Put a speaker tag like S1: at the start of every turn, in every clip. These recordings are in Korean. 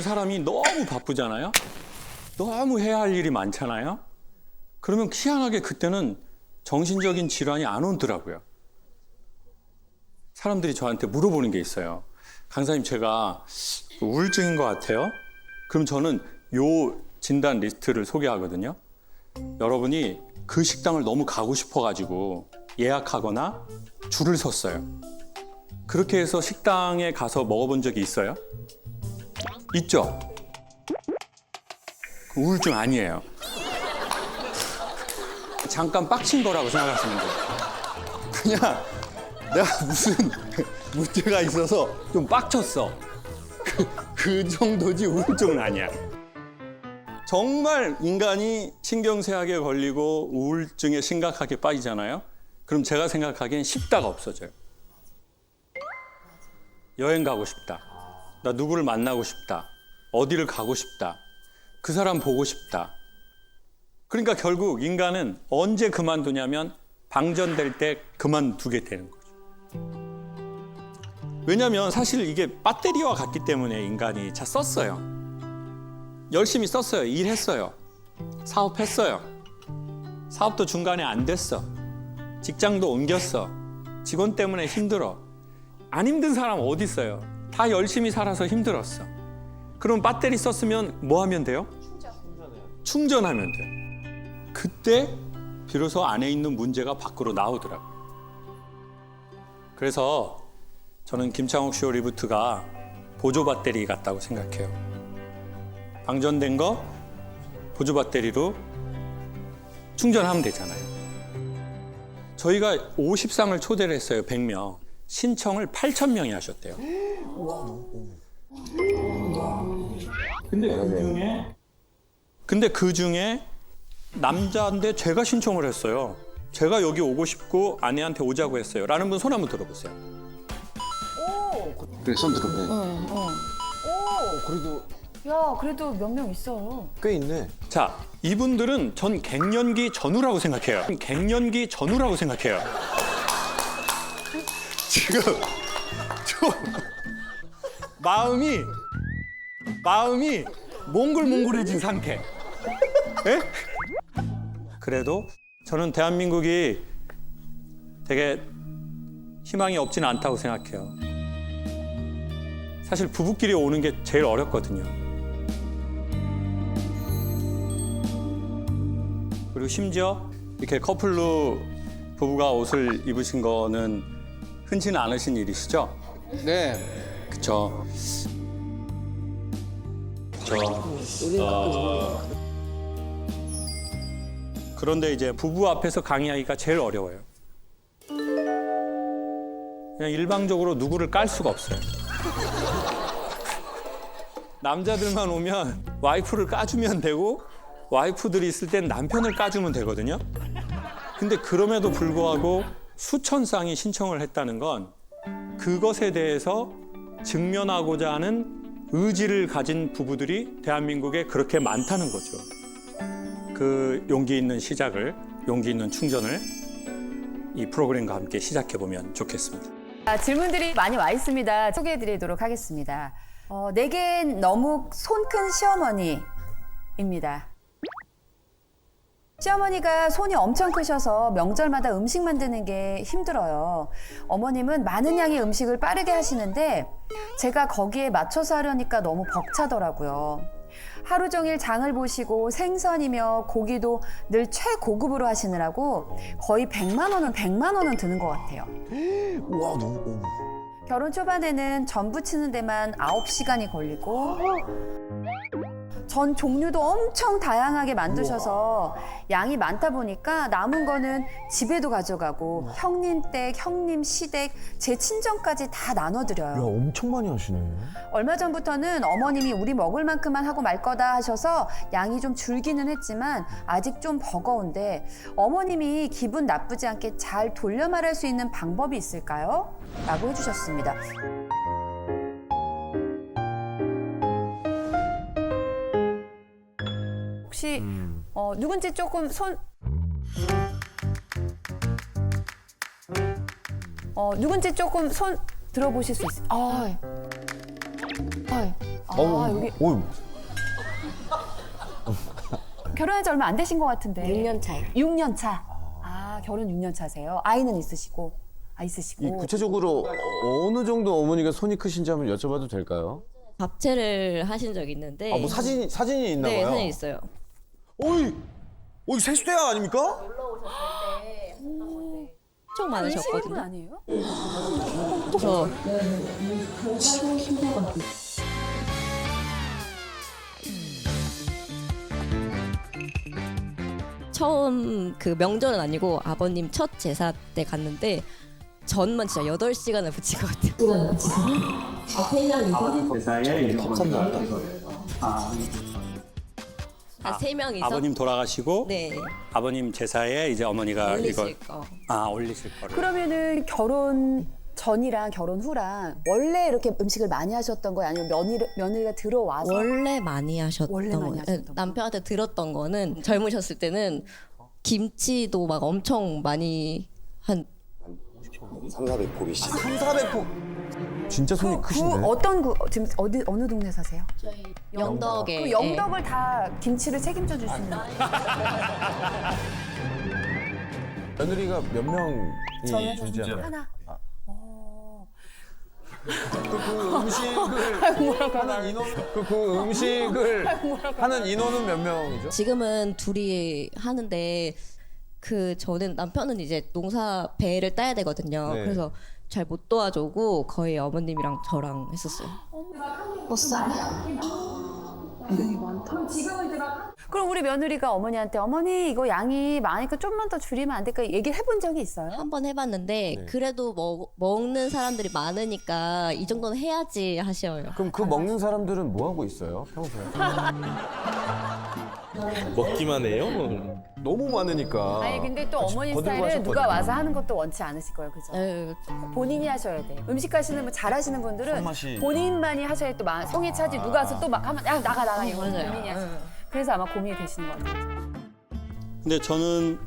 S1: 사람이 너무 바쁘잖아요. 너무 해야 할 일이 많잖아요. 그러면 희한하게 그때는 정신적인 질환이 안 오더라고요. 사람들이 저한테 물어보는 게 있어요. 강사님, 제가 우울증인 것 같아요. 그럼 저는 요 진단 리스트를 소개하거든요. 여러분이 그 식당을 너무 가고 싶어가지고 예약하거나 줄을 섰어요. 그렇게 해서 식당에 가서 먹어본 적이 있어요? 있죠? 우울증 아니에요. 잠깐 빡친 거라고 생각하시면 돼요. 그냥 내가 무슨 문제가 있어서 좀 빡쳤어. 그 정도지 우울증은 아니야. 정말 인간이 신경쇠약에 걸리고 우울증에 심각하게 빠지잖아요. 그럼 제가 생각하기엔 쉽다가 없어져요. 여행 가고 싶다. 나 누구를 만나고 싶다. 어디를 가고 싶다. 그 사람 보고 싶다. 그러니까 결국 인간은 언제 그만두냐면 방전될 때 그만두게 되는 거죠. 왜냐하면 사실 이게 배터리와 같기 때문에 인간이 자 썼어요. 열심히 썼어요. 일했어요. 사업했어요. 사업도 중간에 안 됐어. 직장도 옮겼어. 직원 때문에 힘들어. 안 힘든 사람 어디 있어요? 다 열심히 살아서 힘들었어. 그럼 배터리 썼으면 뭐 하면 돼요? 충전하면 돼요. 그때 비로소 안에 있는 문제가 밖으로 나오더라고요. 그래서 저는 김창욱 쇼 리부트가 보조 배터리 같다고 생각해요. 방전된 거 보조 배터리로 충전하면 되잖아요. 저희가 50상을 초대를 했어요. 100명. 신청을 8,000명이 하셨대요. 근데 그 중에 남자인데 제가 신청을 했어요. 제가 여기 오고 싶고 아내한테 오자고 했어요. 라는 분 손 한번 들어보세요.
S2: 그래, 손 들어보네.
S3: 그래도
S4: 야, 그래도 몇 명 있어.
S3: 꽤 있네.
S1: 자, 이분들은 전 갱년기 전후라고 생각해요. 갱년기 전후라고 생각해요. 지금 좀 마음이 몽글몽글해진 상태. 에? 그래도 저는 대한민국이 되게 희망이 없지는 않다고 생각해요. 사실 부부끼리 오는 게 제일 어렵거든요. 그리고 심지어 이렇게 커플로 부부가 옷을 입으신 거는 흔치는 않으신 일이시죠?
S2: 네.
S1: 그쵸. 그런데 이제 부부 앞에서 강의하기가 제일 어려워요. 그냥 일방적으로 누구를 깔 수가 없어요. 남자들만 오면 와이프를 까주면 되고 와이프들이 있을 땐 남편을 까주면 되거든요. 근데 그럼에도 불구하고 수천 쌍이 신청을 했다는 건 그것에 대해서 직면하고자 하는 의지를 가진 부부들이 대한민국에 그렇게 많다는 거죠. 그 용기 있는 시작을, 용기 있는 충전을 이 프로그램과 함께 시작해보면 좋겠습니다.
S4: 질문들이 많이 와 있습니다. 소개해드리도록 하겠습니다. 내겐 너무 손 큰 시어머니입니다. 시어머니가 손이 엄청 크셔서 명절마다 음식 만드는 게 힘들어요. 어머님은 많은 양의 음식을 빠르게 하시는데 제가 거기에 맞춰서 하려니까 너무 벅차더라고요. 하루 종일 장을 보시고 생선이며 고기도 늘 최고급으로 하시느라고 거의 100만 원은 드는 것 같아요.
S3: 와, 너무.
S4: 결혼 초반에는 전 부치는 데만 9시간이 걸리고 전 종류도 엄청 다양하게 만드셔서 양이 많다 보니까 남은 거는 집에도 가져가고 형님 댁, 형님 시댁, 제 친정까지 다
S3: 야,
S4: 나눠드려요.
S3: 엄청 많이 하시네.
S4: 얼마 전부터는 어머님이 우리 먹을 만큼만 하고 말 거다 하셔서 양이 좀 줄기는 했지만 아직 좀 버거운데 어머님이 기분 나쁘지 않게 잘 돌려 말할 수 있는 방법이 있을까요? 라고 해주셨습니다. 혹시 누군지 조금 누군지 조금 손 들어보실 수 있어요? 여기
S3: 어우,
S4: 결혼한 지 얼마 안 되신 것 같은데.
S2: 6년 차요.
S4: 6년 차. 결혼 6년 차세요. 아이는 있으시고.
S3: 이
S4: 있으시고.
S3: 구체적으로 어느 정도 어머니가 손이 크신지 한번 여쭤봐도 될까요?
S2: 밥채를 하신 적이 있는데.
S3: 뭐 사진이 있나
S2: 네,
S3: 봐요.
S2: 사진 있어요.
S3: 어이 세수대야 아닙니까?
S2: 엄청 많으셨거든요.
S4: 아니에요?
S2: 저 처음 그 명절은 아니고 아버님 첫 제사 때 갔는데 전만 진짜 8시간을 붙인 것 같아요. 한 3명이서
S1: 아버님 돌아가시고
S2: 네,
S1: 아버님 제사에 이제 어머니가
S2: 올리실
S1: 이걸
S2: 거.
S1: 올리실 거를.
S4: 그러면은 결혼 전이랑 결혼 후랑 원래 이렇게 음식을 많이 하셨던 거예요? 아니면 며느리가 들어와서?
S2: 원래 많이 하셨던
S4: 원래 많이
S2: 거예요.
S4: 하셨던 거.
S2: 남편한테 들었던 거는 젊으셨을 때는 김치도 막 엄청 많이 한
S5: 3,400포기씩.
S3: 3,400포. 진짜 손이 크시네.
S4: 지금 어느 동네 사세요?
S2: 영덕에
S4: 그 영덕을 다 김치를 책임져 주시는.
S3: 며느리가 몇 명이
S4: 저는
S3: 존재하나요?
S4: 하나.
S3: 그 음식을 하는 인원은 몇 명이죠?
S2: 지금은 둘이 하는데 그 저는 남편은 이제 농사 배를 따야 되거든요.
S3: 네.
S2: 그래서 잘 못 도와주고 거의 어머님이랑 저랑 했었어요.
S4: 그럼 우리 며느리가 어머니한테 어머니 이거 양이 많으니까 좀만 더 줄이면 안 될까 얘기를 해본 적이 있어요?
S2: 한 번 해봤는데 그래도 먹는 사람들이 많으니까 이 정도는 해야지 하셔요.
S3: 그럼 그 먹는 사람들은 뭐 하고 있어요? 평소에?
S5: 먹기만 해요?
S3: 너무 많으니까.
S4: 아니 근데 또 어머니
S3: 거들고
S4: 스타일은 누가
S3: 하셨거든요.
S4: 와서 하는 것도 원치 않으실 거예요, 그죠?
S2: 에휴,
S4: 본인이 하셔야 돼. 음식 하시는 분 잘하시는 분들은
S3: 손맛이.
S4: 본인만이 하셔야 또 송이 차지 누가 와서 또 막 하면 야 나가 이거
S2: 맞아요.
S4: 본인이 하시는. 그래서 아마 고민이 되시는 것 같아요.
S1: 근데 저는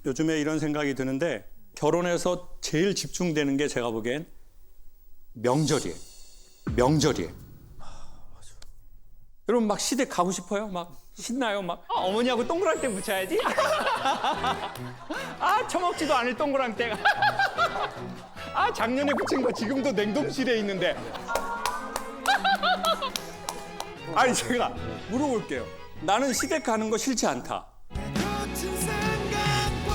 S1: 요즘에 이런 생각이 드는데 결혼해서 제일 집중되는 게 제가 보기엔 명절이에요. 여러분 막 시댁 가고 싶어요? 막 신나요? 막 어머니하고 동그랑땡 붙여야지. 처먹지도 않을 동그랑땡. 작년에 붙인 거 지금도 냉동실에 있는데. 아니 제가 물어볼게요. 나는 시댁 가는 거 싫지 않다.
S6: 거친 생각과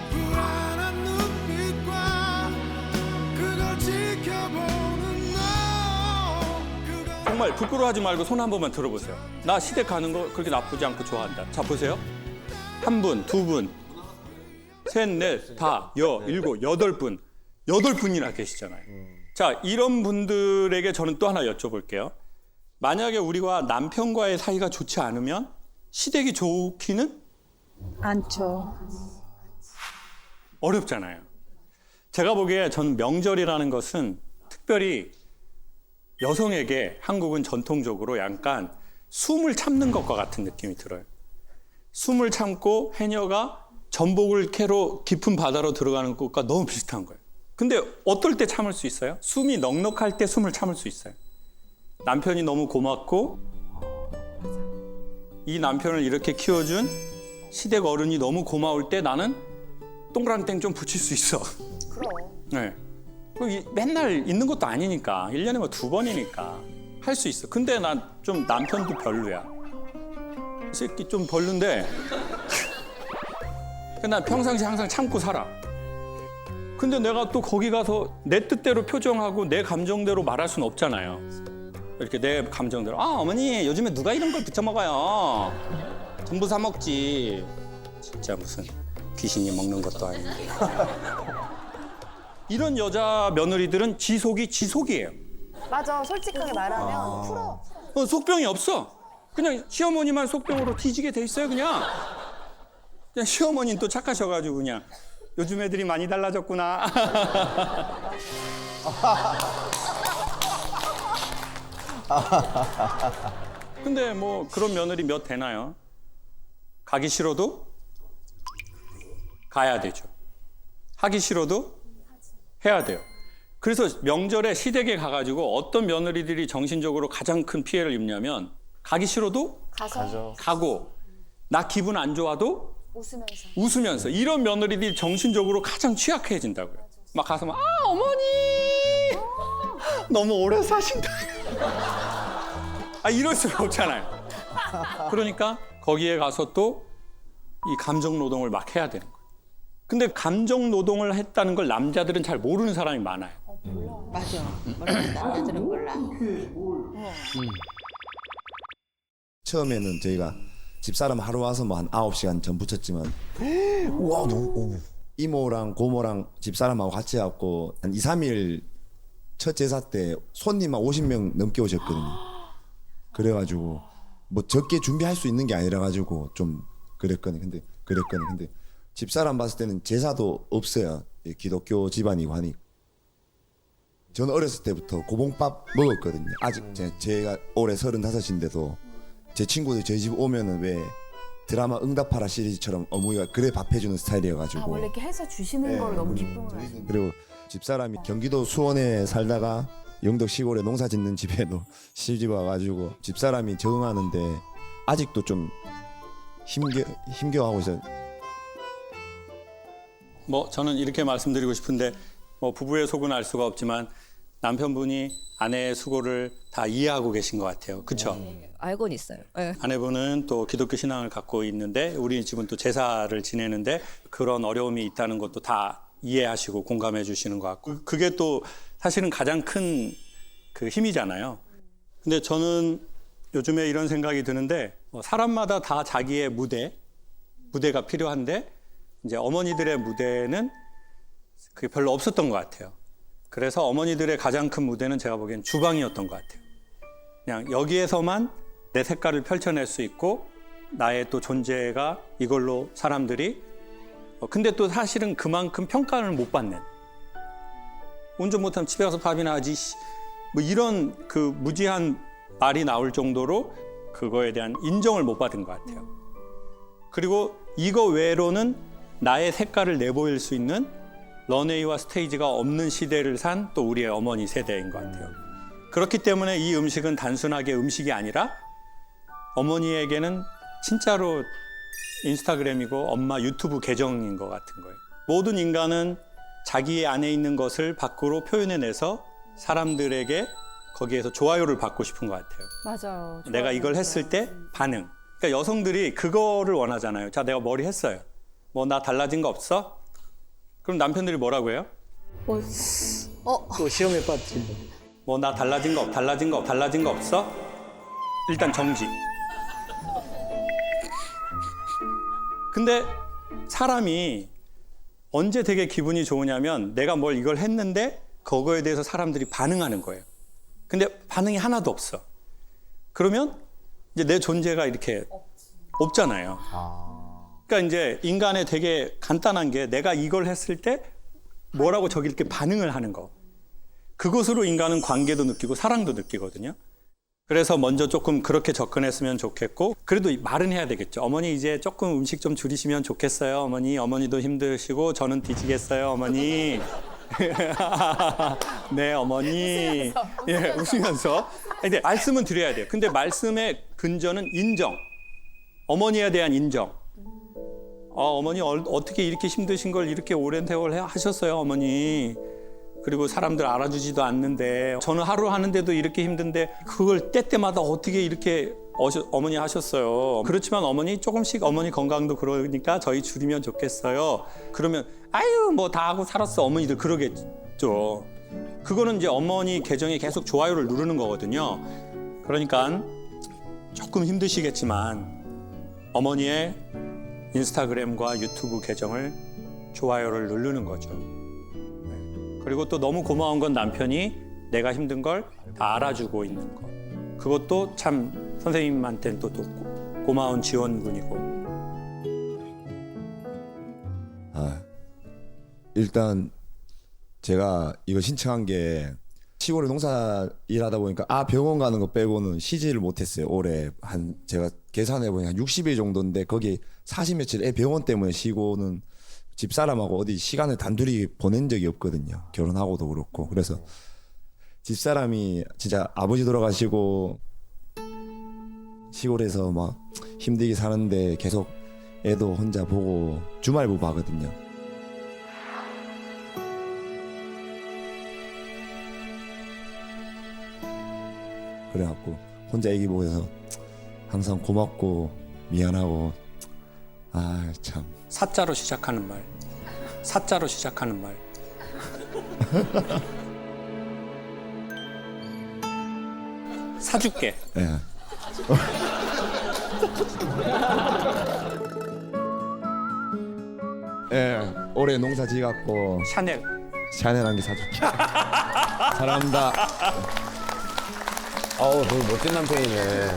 S6: 불안한 눈빛과 그걸 지켜보는 너
S1: 정말 부끄러워하지 말고 손 한 번만 들어보세요. 나 시댁 가는 거 그렇게 나쁘지 않고 좋아한다. 자 보세요. 한 분, 두 분, 셋, 넷, 다, 일곱, 8분. 8분이나 계시잖아요. 자 이런 분들에게 저는 또 하나 여쭤볼게요. 만약에 우리가 남편과의 사이가 좋지 않으면 시댁이 좋기는
S7: 않죠.
S1: 어렵잖아요. 제가 보기에 저는 명절이라는 것은 특별히 여성에게 한국은 전통적으로 약간 숨을 참는 것과 같은 느낌이 들어요. 숨을 참고 해녀가 전복을 캐러 깊은 바다로 들어가는 것과 너무 비슷한 거예요. 근데 어떨 때 참을 수 있어요? 숨이 넉넉할 때 숨을 참을 수 있어요. 남편이 너무 고맙고 이 남편을 이렇게 키워준 시댁 어른이 너무 고마울 때 나는 동그랑땡 좀 붙일 수 있어.
S4: 그럼.
S1: 네. 맨날 있는 것도 아니니까 1년에 뭐 2번이니까 할 수 있어. 근데 난 좀 남편도 별로야. 이 새끼 좀 별론데 난 평상시 항상 참고 살아. 근데 내가 또 거기 가서 내 뜻대로 표정하고 내 감정대로 말할 수는 없잖아요. 이렇게 내 감정대로 어머니 요즘에 누가 이런 걸 부쳐 먹어요. 전부 사 먹지. 진짜 무슨 귀신이 먹는 것도 아니고. 이런 여자 며느리들은 지속이에요.
S4: 맞아, 솔직하게 말하면 풀어.
S1: 속병이 없어. 그냥 시어머니만 속병으로 뒤지게 돼 있어요. 그냥 시어머니는 또 착하셔가지고 그냥 요즘 애들이 많이 달라졌구나. 근데 뭐 그런 며느리 몇 되나요? 가기 싫어도 가야 되죠. 하기 싫어도 해야 돼요. 그래서 명절에 시댁에 가가지고 어떤 며느리들이 정신적으로 가장 큰 피해를 입냐면 가기 싫어도 가고 나 기분 안 좋아도 웃으면서 이런 며느리들이 정신적으로 가장 취약해진다고요. 막 가서 막 어머니 너무 오래 사신다. 이럴 수가 없잖아요. 그러니까 거기에 가서 또 이 감정 노동을 막 해야 되는 거예요. 근데 감정 노동을 했다는 걸 남자들은 잘 모르는 사람이 많아요.
S7: 맞아. 남자들은 몰라.
S8: 처음에는 저희가 집사람 하루 와서 뭐 한 9시간 전 붙였지만 와 너무 이모랑 고모랑 집사람하고 같이 왔고 한 2, 3일 첫 제사 때 손님 한 50명 넘게 오셨거든요. 그래가지고 뭐 적게 준비할 수 있는 게 아니라 가지고 좀 그랬거든요. 근데 집사람 봤을 때는 제사도 없어요. 기독교 집안이고 하니 저는 어렸을 때부터 고봉밥 먹었거든요. 아직 제가 올해 35인데도 제 친구들 저희 집 오면은 왜 드라마 응답하라 시리즈처럼 어머니가 그래 밥 해주는 스타일이어가지고
S4: 원래 이렇게 해서 주시는 걸 너무 기쁨을 하시는
S8: 그리고 집사람이 경기도 수원에 살다가 영덕 시골에 농사 짓는 집에도 시집 와가지고 집사람이 적응하는데 아직도 좀 힘겨워하고 있어요.
S1: 뭐 저는 이렇게 말씀드리고 싶은데 뭐 부부의 속은 알 수가 없지만 남편분이 아내의 수고를 다 이해하고 계신 것 같아요. 그렇죠?
S2: 알고는 있어요. 네.
S1: 아내분은 또 기독교 신앙을 갖고 있는데 우리 집은 또 제사를 지내는데 그런 어려움이 있다는 것도 다 이해하시고 공감해 주시는 것 같고 그게 또 사실은 가장 큰 그 힘이잖아요. 근데 저는 요즘에 이런 생각이 드는데 사람마다 다 자기의 무대가 필요한데 이제 어머니들의 무대는 그게 별로 없었던 것 같아요. 그래서 어머니들의 가장 큰 무대는 제가 보기엔 주방이었던 것 같아요. 그냥 여기에서만 내 색깔을 펼쳐낼 수 있고 나의 또 존재가 이걸로 사람들이 근데 또 사실은 그만큼 평가를 못 받는 운전 못하면 집에 가서 밥이나 하지 뭐 이런 그 무지한 말이 나올 정도로 그거에 대한 인정을 못 받은 것 같아요. 그리고 이거 외로는 나의 색깔을 내보일 수 있는 런웨이와 스테이지가 없는 시대를 산 또 우리의 어머니 세대인 것 같아요. 그렇기 때문에 이 음식은 단순하게 음식이 아니라 어머니에게는 진짜로 인스타그램이고 엄마 유튜브 계정인 것 같은 거예요. 모든 인간은 자기 안에 있는 것을 밖으로 표현해내서 사람들에게 거기에서 좋아요를 받고 싶은 것 같아요.
S4: 맞아요.
S1: 내가 이걸 했을 때 반응. 그러니까 여성들이 그거를 원하잖아요. 자, 내가 머리 했어요. 뭐 나 달라진 거 없어? 그럼 남편들이 뭐라고 해요?
S5: 또 시험에 빠진
S1: 뭐 나 달라진 거 없어? 일단 정지. 근데 사람이 언제 되게 기분이 좋으냐면 내가 뭘 이걸 했는데 그거에 대해서 사람들이 반응하는 거예요. 근데 반응이 하나도 없어. 그러면 이제 내 존재가 이렇게 없잖아요. 그러니까 이제 인간의 되게 간단한 게 내가 이걸 했을 때 뭐라고 저기 이렇게 반응을 하는 거. 그것으로 인간은 관계도 느끼고 사랑도 느끼거든요. 그래서 먼저 조금 그렇게 접근했으면 좋겠고 그래도 말은 해야 되겠죠. 어머니 이제 조금 음식 좀 줄이시면 좋겠어요. 어머니도 힘드시고 저는 뒤지겠어요. 어머니. 네, 어머니. 예, 웃으면서. 근데 말씀은 드려야 돼요. 근데 말씀의 근저는 인정. 어머니에 대한 인정. 어머니 어떻게 이렇게 힘드신 걸 이렇게 오랜 세월 하셨어요, 어머니. 그리고 사람들 알아주지도 않는데 저는 하루 하는데도 이렇게 힘든데 그걸 때때마다 어떻게 이렇게 어머니 하셨어요. 그렇지만 어머니 조금씩 어머니 건강도 그러니까 저희 줄이면 좋겠어요. 그러면 아유 뭐 다 하고 살았어 어머니들 그러겠죠. 그거는 이제 어머니 계정에 계속 좋아요를 누르는 거거든요. 그러니까 조금 힘드시겠지만 어머니의 인스타그램과 유튜브 계정을 좋아요를 누르는 거죠. 그리고 또 너무 고마운 건 남편이 내가 힘든 걸 다 알아주고 있는 거. 그것도 참 선생님한테는 또 고마운 지원군이고.
S8: 일단 제가 이거 신청한 게 시골에 농사 일하다 보니까 병원 가는 거 빼고는 쉬지를 못했어요. 올해 제가 계산해 보니 한 60일 정도인데 거기 40 며칠 병원 때문에 쉬고는 집사람하고 어디 시간을 단둘이 보낸 적이 없거든요. 결혼하고도 그렇고. 그래서 집사람이 진짜 아버지 돌아가시고 시골에서 막 힘들게 사는데 계속 애도 혼자 보고 주말부부 하거든요. 그래갖고 혼자 애기 보고서 항상 고맙고 미안하고 아 참.
S1: 사자로 시작하는 말. 사자로 시작하는 말. 사줄게.
S8: 예. 예, 올해 농사 지갖고
S1: 샤넬.
S8: 샤넬 한 개 사줄게. 사랑합니다.
S3: 아우, 되게 멋진 남편이네.